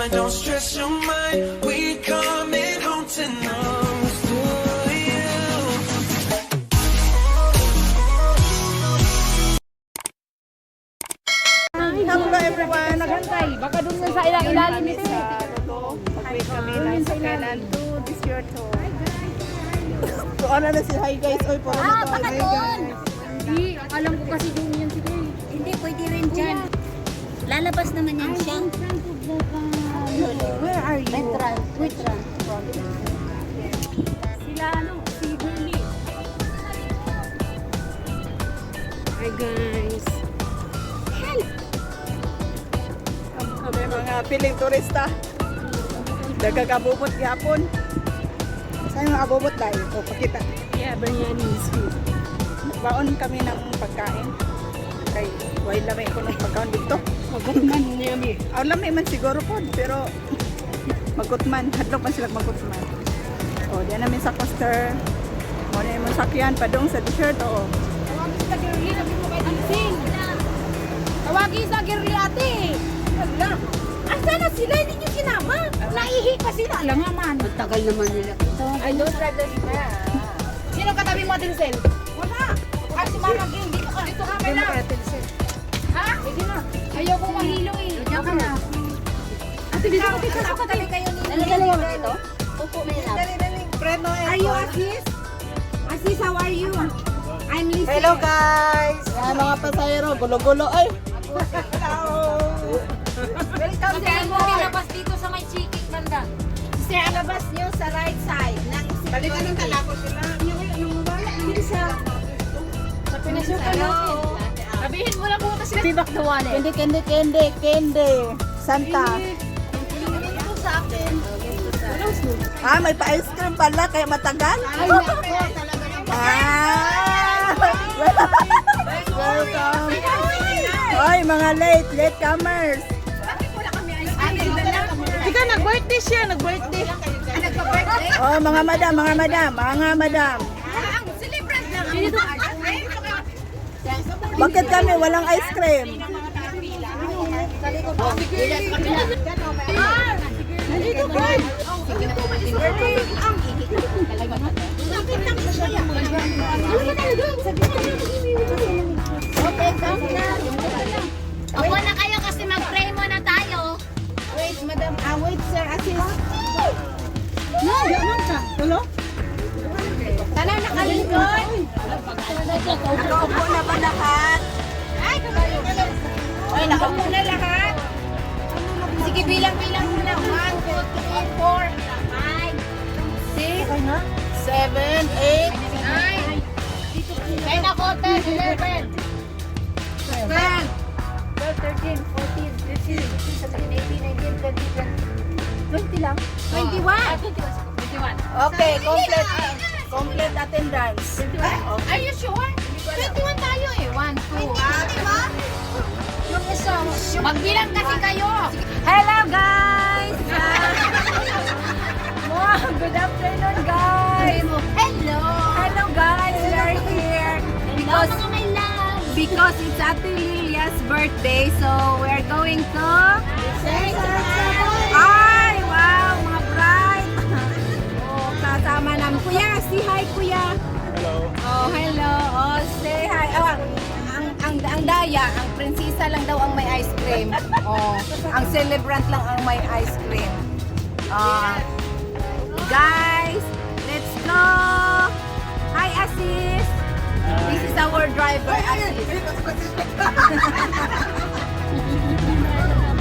mama, don't stress your mind. We coming home tonight to you. Hello everyone! Nagantay, baka doon yun sa ilalim nito. Pag-wait kami ng sakyanan to Desierto. So ano na si hi guys? Oy, puro na to. Hi guys! Hindi, alam ko kasi doon yan si Kuya. Hindi, pwede rin dyan. Lalabas naman yan siya. Where are you? Sila ano, si Gulli. Hi guys. Kami mga piling turista. Nagkakabubot yapon. Saan yung abubot tayo? O, pakita. Yeah, biryani is good. Baon kami ng pagkain. Kay, why lamay ko ng pagkain dito? Magandang yummy. Aw lamay man siguro po, pero magkutman. Hadlok man sila magkutman. O, diyan namin sa coaster. O, diyan namin sakyan padong sa desert. O, Tawagin sa girly, nabi mo kay Dancing. Tawagin sa girly ate. Wala. Asa na sila? Hindi nyo sinama. Naihi pa sila. Alam nga man. Tagal naman nila. I don't like this man. Sino katabi mo, Tinsel? Wala. Ah, si Mama Ging. Dito ka. Dito ka hindi mo na. kaya Tinsel. Ha? Sige na. Ayaw ko mahilo eh. Diyan ka na. Ate, dito ka. Dito ka. Katabi kayo ni. Dali mo dito. Upo mo lang. Dali. Preno Are you Asis? Asis, how are you? I'm Lisa. Hello guys! Yan mga pasahero, gulo-gulo ay! Hello! Welcome sa mo nilabas dito sa may chicken banda. Sir, labas nyo sa right side. Balikan ng talako sila. Hindi siya. Sa pinasukan natin. Sabihin mo lang pumunta sila. Bibak the wallet. Candy! Santa! Ito sa akin. Ah, may pa-ice cream pala, kaya matagal? Ah! Welcome! Hoy, mga late comers! Ika, nag-birthday siya. Nag-birthday. Nagpa-birthday? Oh, mga madam! Celebrate na. Bakit kami walang ice cream? Nandito ba? Okay, come na. Upo na kayo kasi mag-pray muna tayo. Wait, madam. Wait, sir. Assist. Tulo? Tala, nakalingkod. Nakaupo na ba lahat? Ay, nakaupo na lahat. Sige, bilang-bilang muna. 1, 2, 3, 4, 5, 6, 7, 8, 9, 10 ako, 10, 11, 12, 13, 14, 15, 16, 17, 18, 19, 20, 20 lang. 21. 21. Okay, complete attendance. Are you sure? 21 tayo eh. 1, 2, yung isang, magbilang kasi kayo. Hello guys! Wow, good afternoon guys! Hello! Hello guys, we are here Hello because mga my love! because it's Ate Lilia's birthday, so we are going to ay, wow, mga bright! Oh, kasama namin. Kuya, say hi, kuya. Hello. Oh, hello. Oh, say hi. Oh, ang daya, ang prinsesa lang daw ang may ice cream. Oh, ang celebrant lang ang may ice cream. Guys, let's go. Hi, Asis. This is our driver, Asis.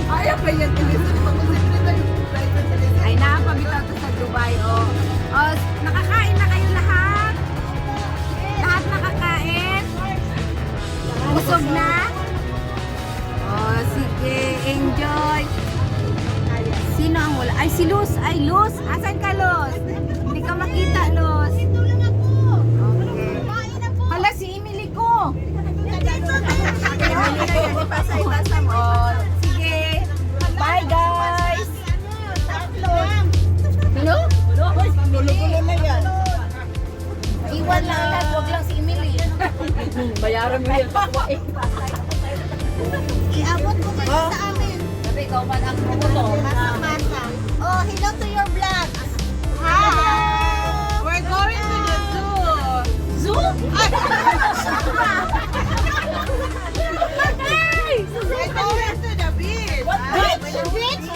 Ayaw pa yan. Ay, nakapabitaw to sa Dubai, oh. Oh, nakakain na kayo lahat? Lahat nakakain? Busog na? Oh, sige, enjoy. Sino ang wala? Ay, si Luz. Ay, Luz. Asan ka, Luz? Hindi ka makita, Luz. Ito lang ako! Okay. Hala, si Emily ko. Ipasa mo. Oh, sige. Bye, guys. Hello? Gulo-gulo na yan. Iwan lang lahat, wag lang si Emily. Bayaran mo yung pakwain. Iabot mo kayo sa amin. Sabi, ikaw man ang puto. Kasama Which?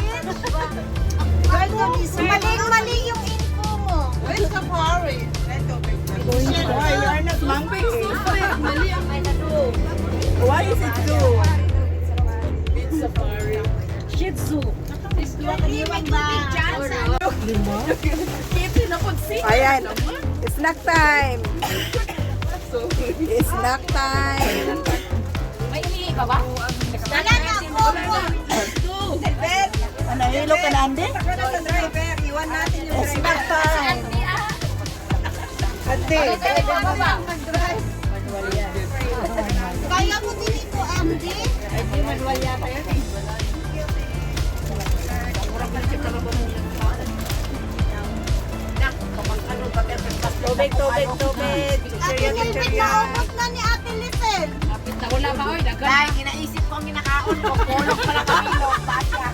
Maling-mali yung info mo. Why you are not monkey? Why is it two? Ayan. Snack time. Snack time. Wala na ako. Ano, hilo ka na, Andy? Snack time. Ate. Kaya mo din ito, Andy? Tubig. Ate Nilbit, naubos na ni Ate Lisel. Dahil inaisip ko ang ginakaon ko, kulog pala kami, basya.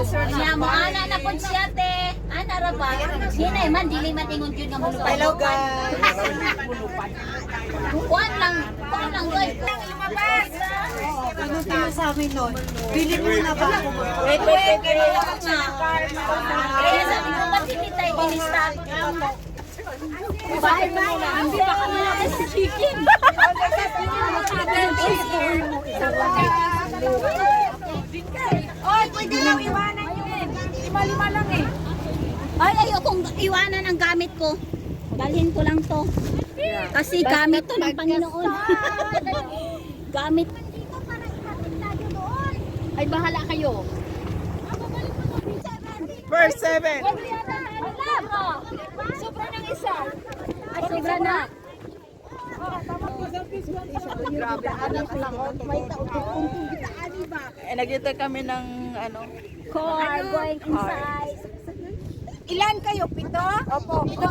Niya mo ana na pud siya te. Ana ra ba? Hinay man dili matingon jud nga mulupan. Hello guys. Kuan lang guys. Lumabas. Ano tayo sa amin nun? Bili mo na ba ako? Wait. Kaya sabi ko ba't hindi tayo in-stock? Bye. Hindi pa kami natin sa chicken. Oy, pwede lang iwanan yun. Lima-lima lang eh. Ay, ayokong iwanan ang gamit ko. Dalhin ko lang to. Kasi gamit to ng Panginoon. Gamit. Ay, bahala kayo. Verse 7. Sobra ng isa. Ay, sobra na. Nagkita kami ng ano. Car going inside. Ilan kayo? Pito? Opo. Pito.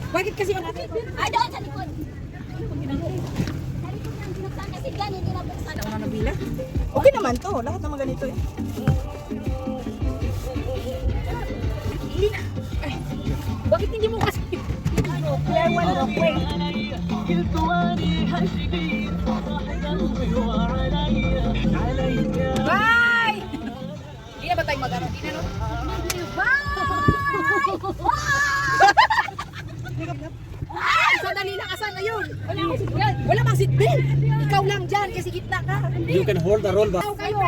Bakit kasi ako? Ay, doon sa likod. Sa likod ng binuksan kasi yan, hindi nabuksan. Okay naman to. Lahat naman ganito eh. Bye! Hindi na ba tayo mag-ano? Hindi na, no? Bye! Sandali lang, asan na yun? Wala mang seatbelt. Ikaw lang dyan, kasi gitna ka. You can hold the roll back. Ikaw kayo.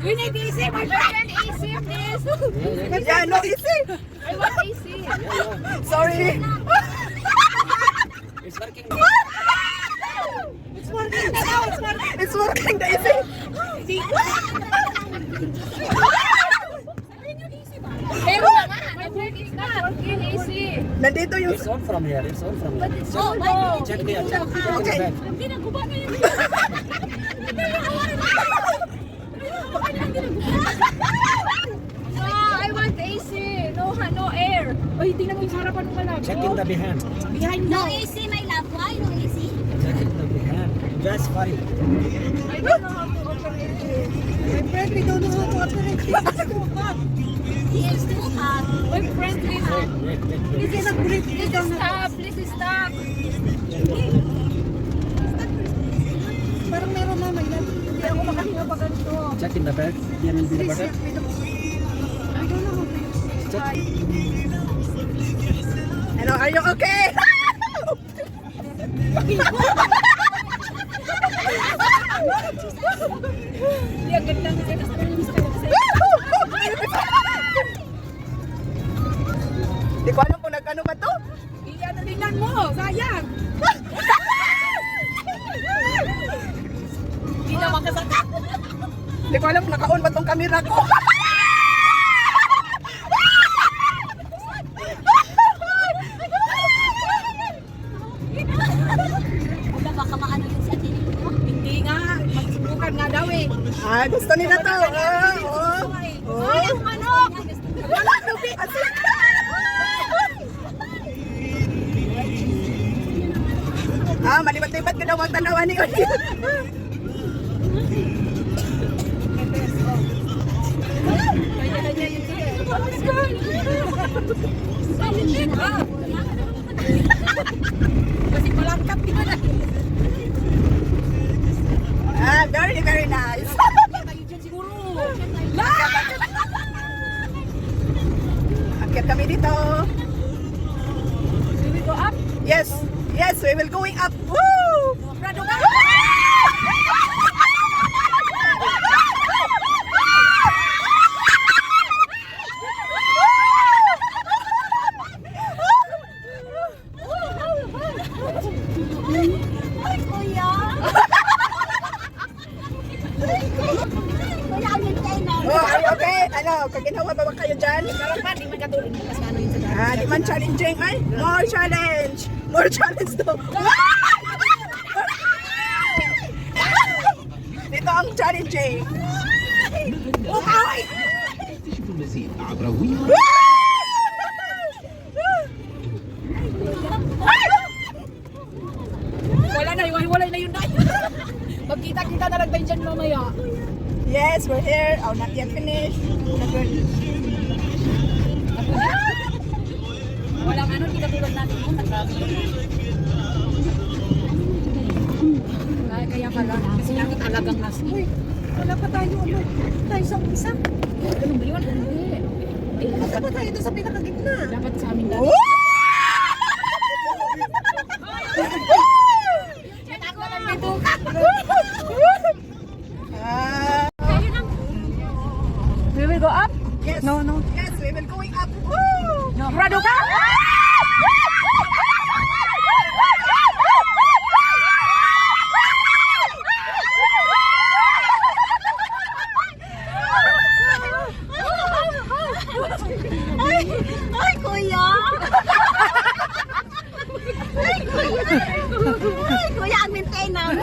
We need easy, my friend. Easy, please. Yeah, no, easy. I want easy. Sorry. It's working. It's working. It's working, the easy. Pero na nga, working na. Working easy. Nandito yung... It's on from here. It's on from here. Oh, no. Check there. Check Okay. the back. Hindi na kuba na yun. No, I want AC. No air. Ay, tingnan mo yung harapan ng malaki. Check in the behind. Behind No mo. AC, my love. Why no AC? Check in the behind. Just fine. I don't know how to operate it. My friend, we don't know how to operate it. It's too hot. It's too hot. My friend, please. Wait. Please stop. Please stop. Parang meron na may lang. Hindi ako makahinga pa ganito. Check in the back. Yan yung binabata. I don't know how to use it. Hello, are you okay? Hindi, ang ganda nga. Kasi nalimis ka lang sa'yo. Di ko alam kung nag-ano ba to. Iyan na tingnan mo. Sayang. Hindi naman kasaka. Di ko alam kung naka-on ba tong camera ko. Wala baka maano yun sa tinig mo. Hindi nga. Magsubukan nga daw eh. Ah, gusto nila to. Ay, ang manok! Wala, lubi. Malibat-libat ka daw magtanawan ni Oli. Kasi palangkap di ba na? Very, very nice. Tayo dyan siguro. Akyat kami dito. Will we go up? Yes, we will going up. Woo! Rado ka? Ay, kuya. Kuya, ang hintay na. Oh, are you okay? Ano, kaginawa ba kayo dyan? Parang pa, di man katulog. Mas ano yun sa dami. Di man challenging. Ay, more challenge. More challenge to. Dito ang challenging. Okay! Wala na, hiwalay na yun na. Magkita-kita na lang tayo dyan mamaya. Yes, we're here. Oh, not yet finished. Walang ano, hindi katulad natin. Kaya pala, kasi nakit alagang nas. Uy, wala pa tayo, ano, tayo sa isa. Ganun ba yun? Hindi. Wala pa tayo doon sa pinakagitna. Dapat sa amin dati. Ako lang dito. We will go up? Yes. No. Yes, we will going up. Woo! Rado ka? Ay, kuya. Ay, kuya. Ay, kuya, ang maintenance.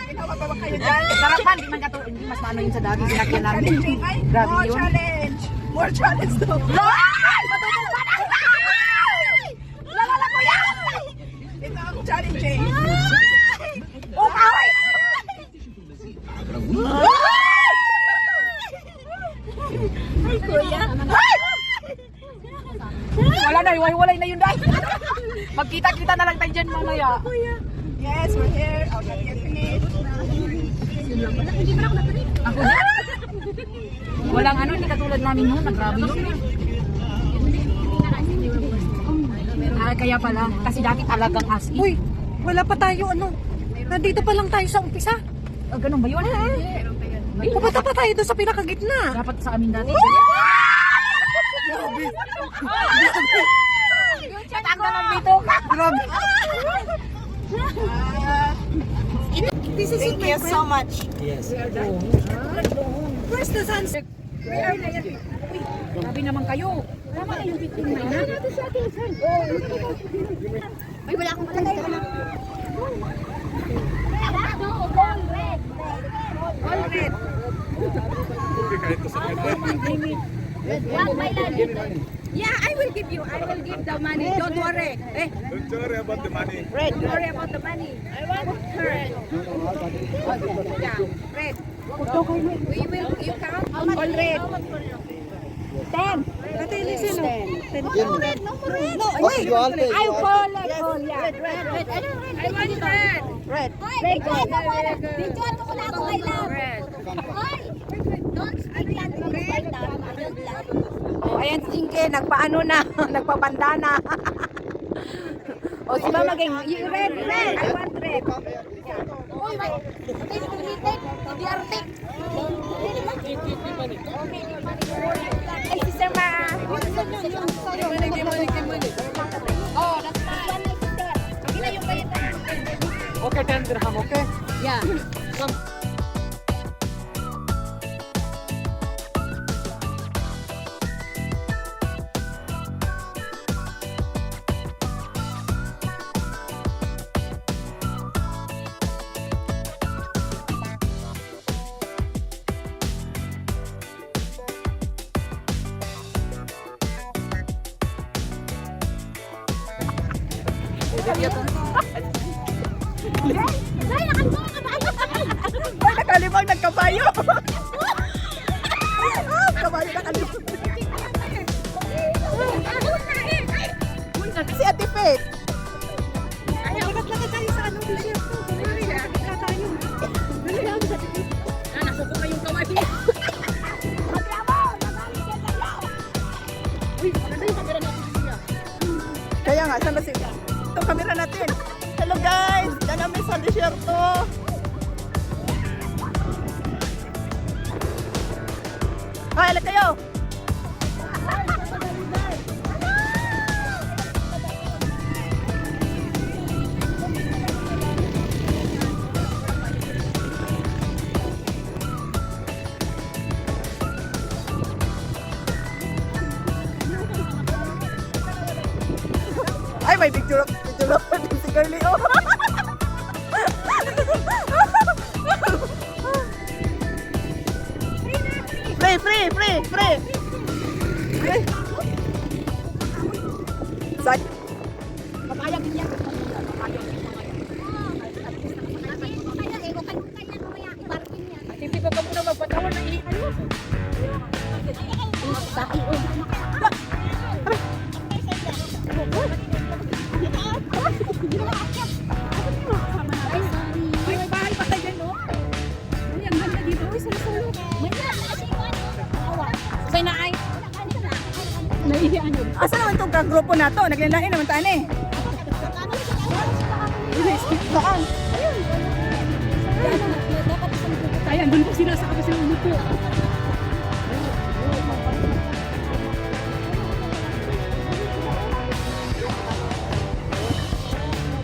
Ginawa ba kayo dyan? Sarapan, di man katulog. Hindi mas maano yun sa dati. Sinakyan namin. Challenging. Ay, Grabe more yun. challenge. More challenge to. Lalala, kuya. Ito ang challenging. Okay. Ay, kuya. Wala na, Maghiwalay na yun dahil. Magkita-kita na lang tayo dyan mamaya. Yes, we're here. Oh, not yet finished. Hindi pa ako natuloy. Ako na. Walang ano, hindi katulad namin noon. Nagrabe yun. Kaya pala. Kasi dati talagang as in. Uy, wala pa tayo ano. Nandito pa lang tayo sa umpisa. Ganun ba yun? Pupunta pa tayo doon sa pinakagitna. Dapat sa amin dati. Tatanggalan dito. This is Thank you so much. Yes. Where's the sunset? Grabe naman kayo. Ay, wala akong palagay. All red. Yeah, I will give you. I will give the money. Don't worry. Eh, Don't worry about the money. don't worry about the money. I want red. Yeah, red. We will, you count all red. 10. Ate, listen. No, What you want? I call it all, yeah. red. I want red. Red. Ay, bigyan ko na ako kay Love. Ay, don't speak lang to me like that. Don't lie. Oh, ayan si Inke, nagpaano na, nagpabanda na. O si Mama Gang, red. I want red. Uy, wait. Ate, ulitin. Hindi artik. Ay, Sister Ma. Oh, that's fine. Okay na yung bayad. Okay, 10 dirham, okay? Yeah. Ay, nakalibang nagkabayo. Kabayo nakalibang. Si Ate Faith. Lagat-lagat tayo sa ano, t-shirt ko. Kaya tayo. Nasuko na yung kamay. Kaya nga, saan ba si... Ito, camera natin. Hello guys! Diyan namin sa desierto. Ay, alam kayo! Ay, may picture of si Curly. Oh. Free. Sa Papayag niya. Hindi ko muna magpatawan na ano. May bahay pa tayo dyan, no? Uy, ang ganda dito. Uy, salo-salo. Say na ay. Naihiyan yun. asa naman itong kagrupo na to? Naglalain naman tayo eh. Saan? Kaya, doon po sila sa kapasang umupo.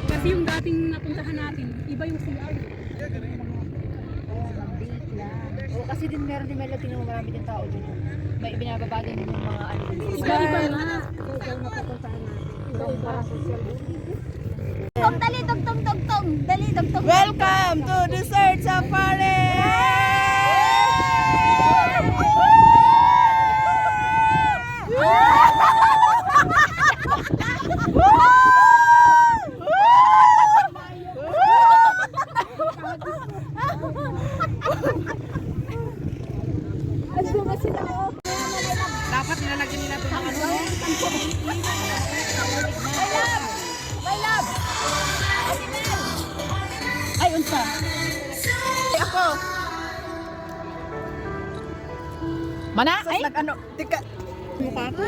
Kasi yung dating napuntahan natin, iba yung CR. Oo, kasi din meron din Melo, tingnan mo marami din tao dun. May binababa din yung mga ano. Iba nga. Dali, tong. Dali, tong. Welcome to Desert Safari! Dapat nilalagyan nila ito ng ano. Mana? Sus, nag-ano, tika. Mukha ko.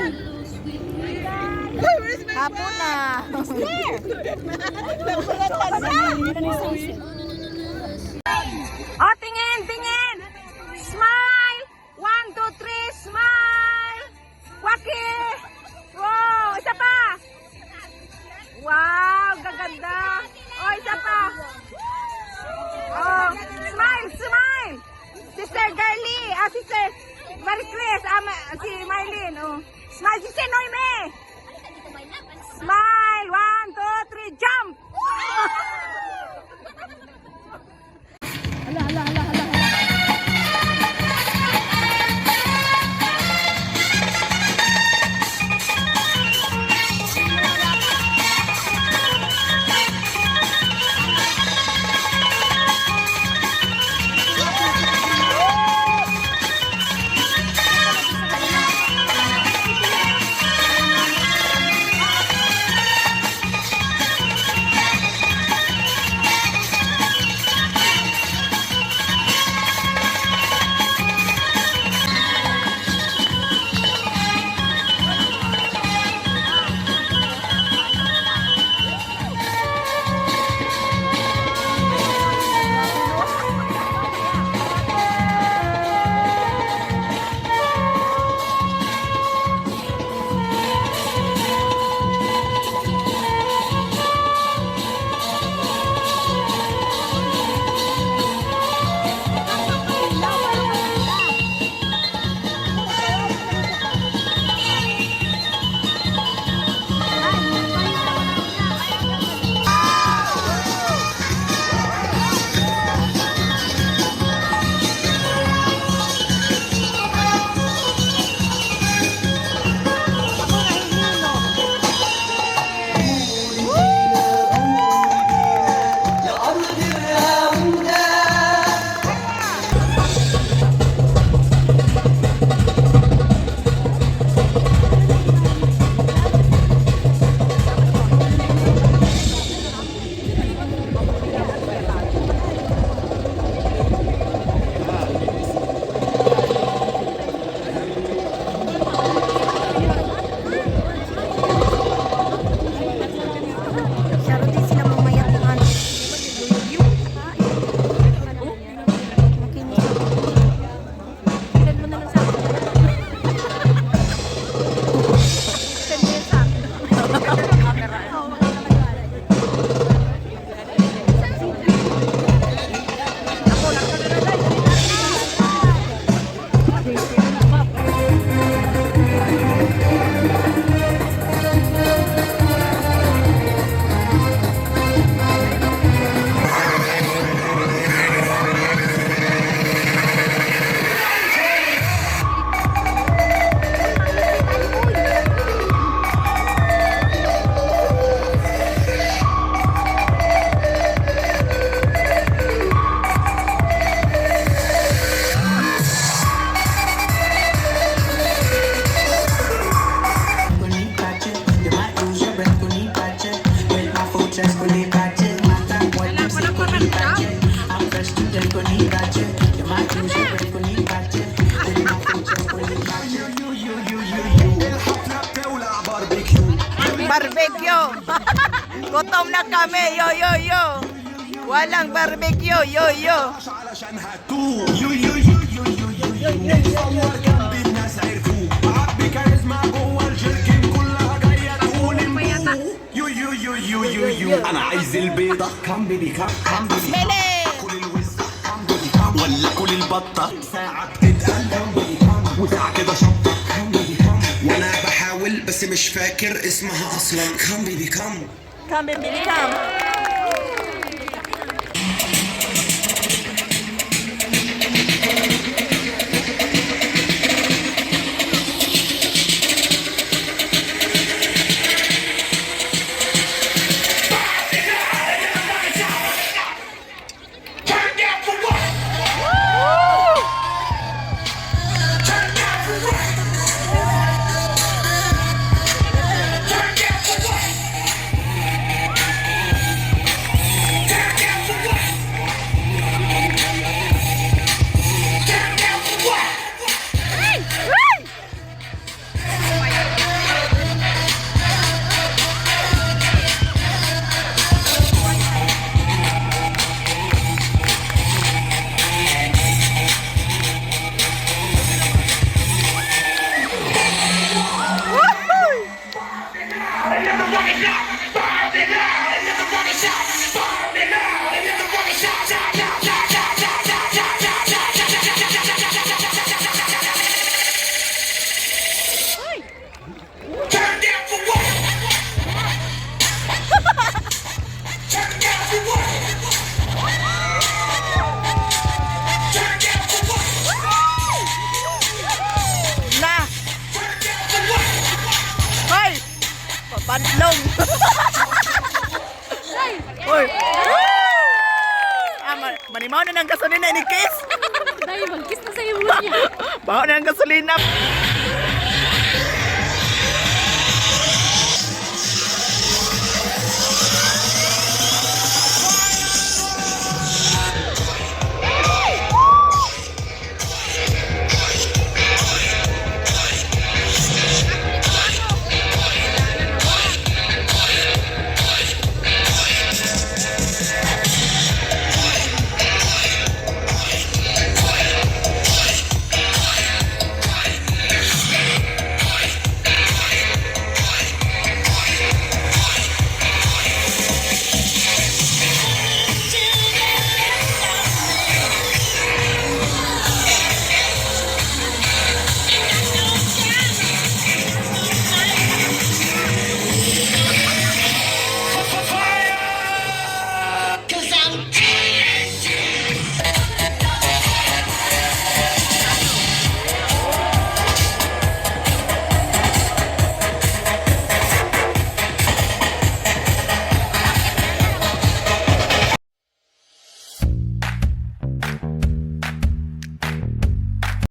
Hapon na. Oh, tingin, tingin. Smile. 1, 2, 3, smile. Waki. Wow, isa pa. Wow, gaganda. Oh, isa pa. Oh, smile, smile. Sister Girly, Sister Marie Chris, si Mylene, oh. Smile, Sister Noime. Smile, 1, 2, 3, jump. Barbecue. Gutom na kami. Yo, yo, yo. Walang barbecue. Yo, yo. علشان هتوه يو يو يو يو يو يو يو صور جنب الناس عرفوه عبي كاريزما جوه الجيركن كلها جايه تقول انبوه يو يو يو يو يو يو انا عايز البيضه كم بيبي كم بيبي كل الوزه كم بيبي كم ولا كل البطه ساعه بتتقلب وساعه كده شطه كم بيبي كم وانا بحاول بس مش فاكر اسمها اصلا كم بيبي كم Come, baby, come. ng gasolina ni Kiss. Dahil mag-kiss na sa iyo niya. Baho na ng gasolina.